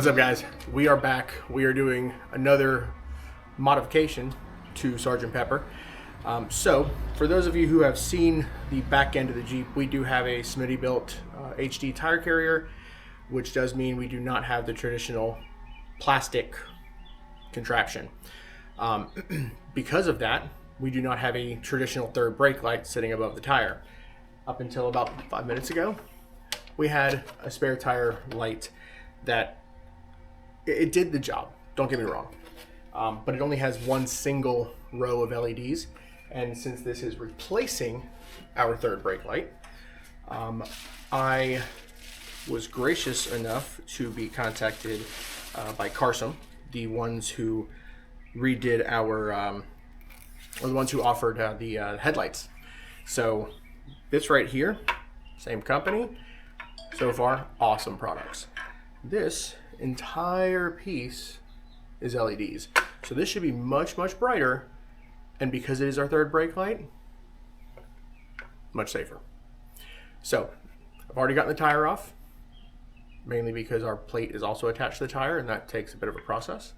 What's up, guys? We are back. We are doing another modification to Sgt. Pepper. So for those of you who have seen the back end of the Jeep, we do have a Smitty built HD tire carrier, which does mean we do not have the traditional plastic contraption. Because of that, we do not have a traditional third brake light sitting above the tire. Up until about 5 minutes ago, we had a spare tire light that it did the job, don't get me wrong, but it only has one single row of LEDs, and since this is replacing our third brake light, I was gracious enough to be contacted by Karsam, the ones who redid our, or the ones who offered the headlights. So this right here, same company, so far, awesome products. This entire piece is LEDs. So this should be much, much brighter, and because it is our third brake light, much safer. So I've already gotten the tire off, mainly because our plate is also attached to the tire, and that takes a bit of a process.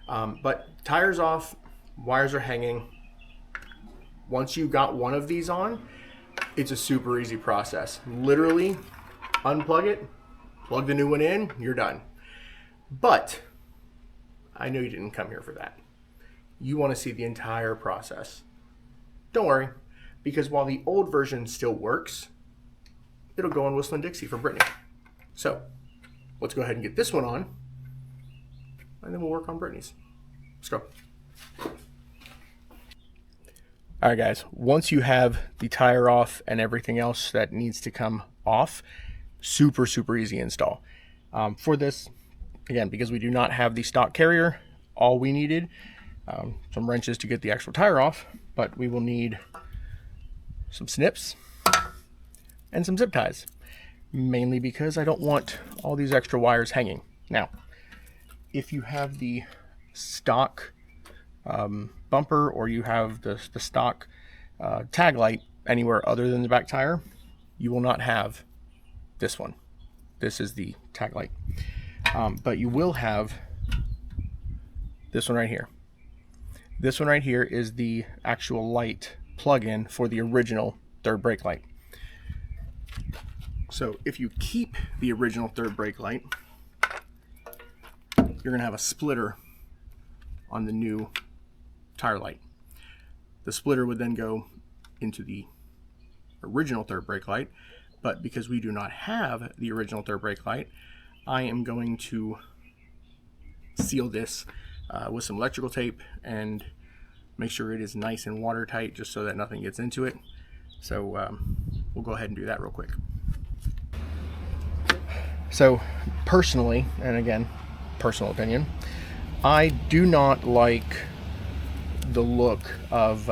But tire's off, wires are hanging. Once you got one of these on, it's a super easy process. Literally unplug it, plug the new one in, you're done. But I know you didn't come here for that. You want to see the entire process. Don't worry, because while the old version still works, it'll go on Whistling Dixie for Brittany. So let's go ahead and get this one on, and then we'll work on Brittany's. Let's go. All right, guys, once you have the tire off and everything else that needs to come off, super, super easy install. For this, again, because we do not have the stock carrier, all we needed, some wrenches to get the actual tire off, but we will need some snips and some zip ties, mainly because I don't want all these extra wires hanging. Now, if you have the stock bumper, or you have the stock tag light anywhere other than the back tire, you will not have this one. This is the tag light. But you will have this one right here. This one right here is the actual light plug-in for the original third brake light. So if you keep the original third brake light, you're gonna have a splitter on the new tire light. The splitter would then go into the original third brake light, but because we do not have the original third brake light, I am going to seal this with some electrical tape and make sure it is nice and watertight, just so that nothing gets into it. So we'll go ahead and do that real quick. So personally, and again, personal opinion, I do not like the look of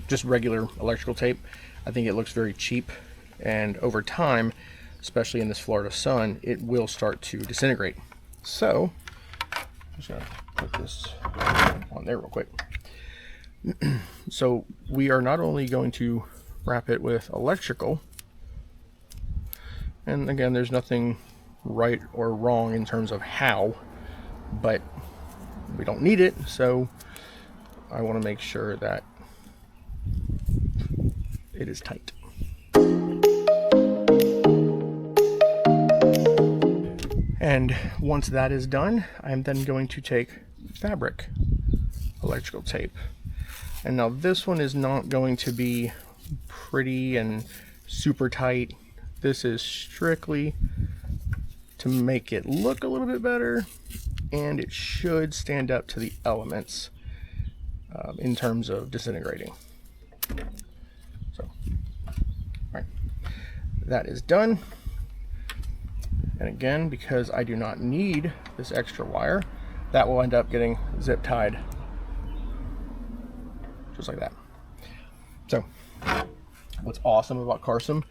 just regular electrical tape. I think it looks very cheap, and over time, especially in this Florida sun, it will start to disintegrate. So I'm just gonna put this on there real quick. So we are not only going to wrap it with electrical, and again, there's nothing right or wrong in terms of how, but we don't need it, so I want to make sure that it is tight. And once that is done, I'm then going to take fabric electrical tape. And now this one is not going to be pretty and super tight. This is strictly to make it look a little bit better, and it should stand up to the elements in terms of disintegrating. So, all right, that is done. And again, because I do not need this extra wire, that will end up getting zip tied just like that. So what's awesome about Karsam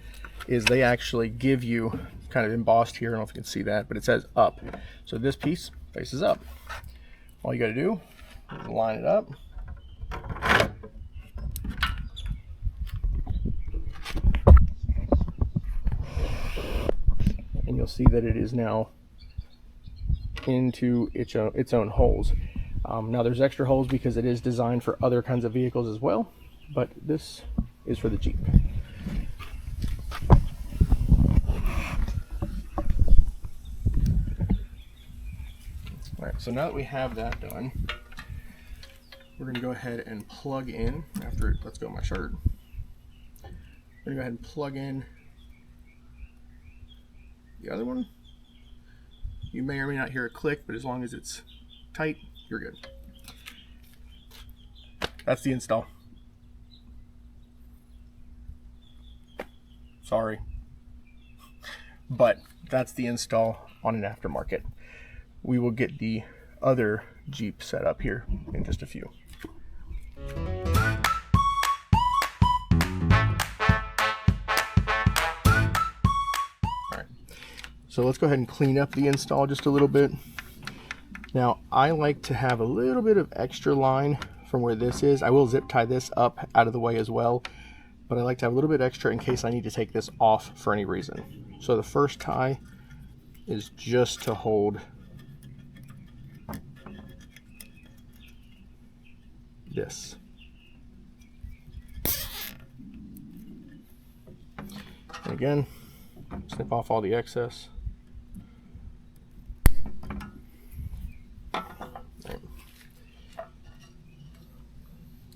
is they actually give you, kind of embossed here, I don't know if you can see that, but it says up. So this piece faces up. All you got to do is line it up. you'll see that it is now into its own holes. Now there's extra holes because it is designed for other kinds of vehicles as well, but this is for the Jeep. Alright, so now that we have that done, we're going to go ahead and plug in, after it lets go of my shirt, I'm going to go ahead and plug in the other one. You may or may not hear a click, but as long as it's tight, you're good. That's the install. Sorry. But that's the install on an aftermarket. We will get the other Jeep set up here in just a few. Alright, so let's go ahead and clean up the install just a little bit. Now, I like to have a little bit of extra line from where this is. I will zip tie this up out of the way as well, but I like to have a little bit extra in case I need to take this off for any reason. So the first tie is just to hold this. And again, snip off all the excess.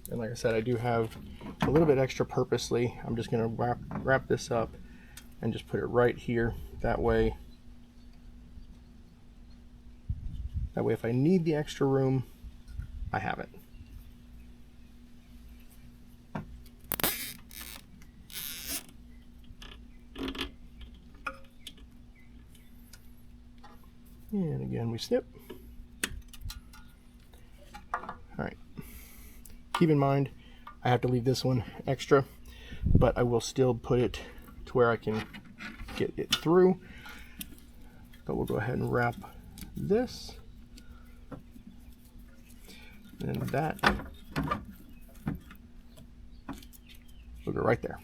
And like I said, I do have a little bit extra purposely. I'm just going to wrap this up and just put it right here. That way if I need the extra room, I have it. And again, we snip. All right. Keep in mind, I have to leave this one extra, but I will still put it to where I can get it through. But we'll go ahead and wrap this. And that will go right there.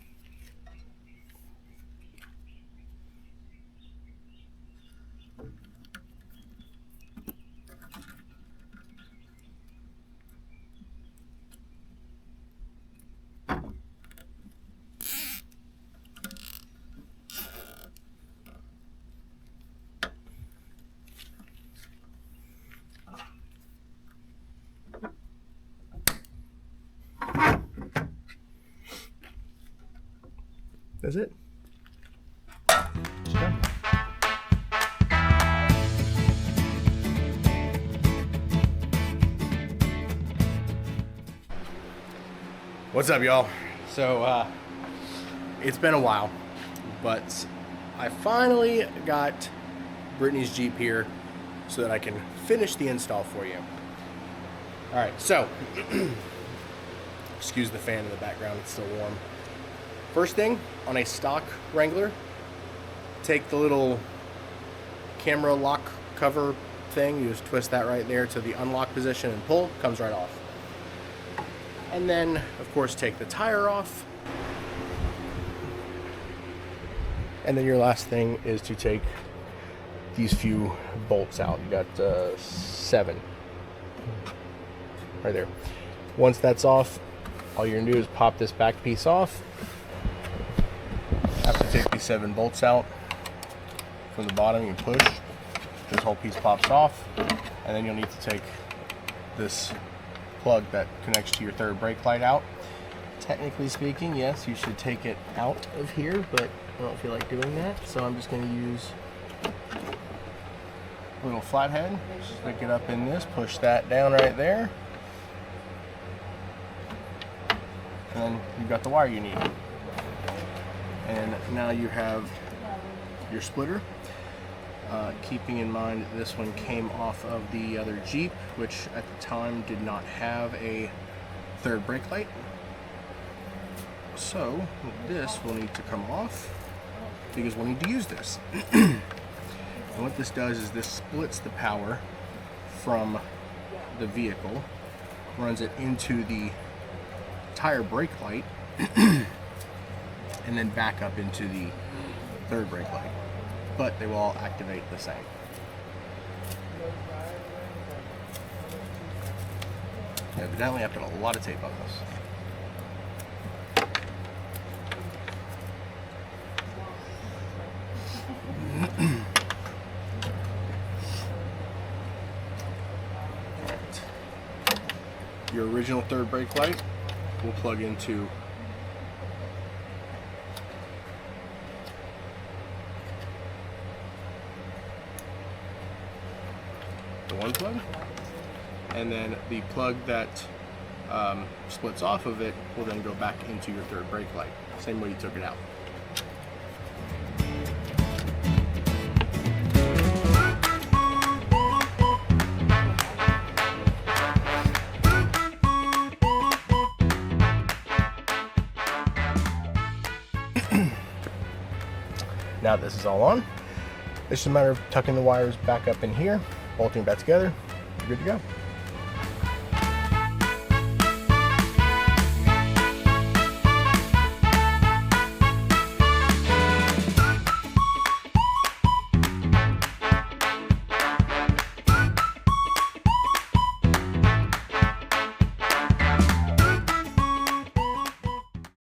That's it. It's done. What's up, y'all? So it's been a while, but I finally got Brittany's Jeep here so that I can finish the install for you. All right, so excuse the fan in the background, it's still warm. First thing, on a stock Wrangler, take the little camera lock cover thing, you just twist that right there to the unlock position and pull, comes right off. And then, of course, take the tire off. And then your last thing is to take these few bolts out. You got 7 right there. Once that's off, all you're gonna do is pop this back piece off. After you take these 7 bolts out from the bottom, you push, this whole piece pops off, and then you'll need to take this plug that connects to your third brake light out. Technically speaking, yes, you should take it out of here, but I don't feel like doing that, so I'm just going to use a little flathead, stick it up in this, push that down right there, and then you've got the wire you need. And now you have your splitter. Keeping in mind that this one came off of the other Jeep, which at the time did not have a third brake light. So this will need to come off because we'll need to use this. And what this does is this splits the power from the vehicle, runs it into the tire brake light, and then back up into the third brake light. but they will all activate the same. Evidently, I put a lot of tape on this. Alright. Your original third brake light will plug into the one plug, and then the plug that splits off of it will then go back into your third brake light, same way you took it out. Now that this is all on, it's just a matter of tucking the wires back up in here, bolting it back together, you're good to go.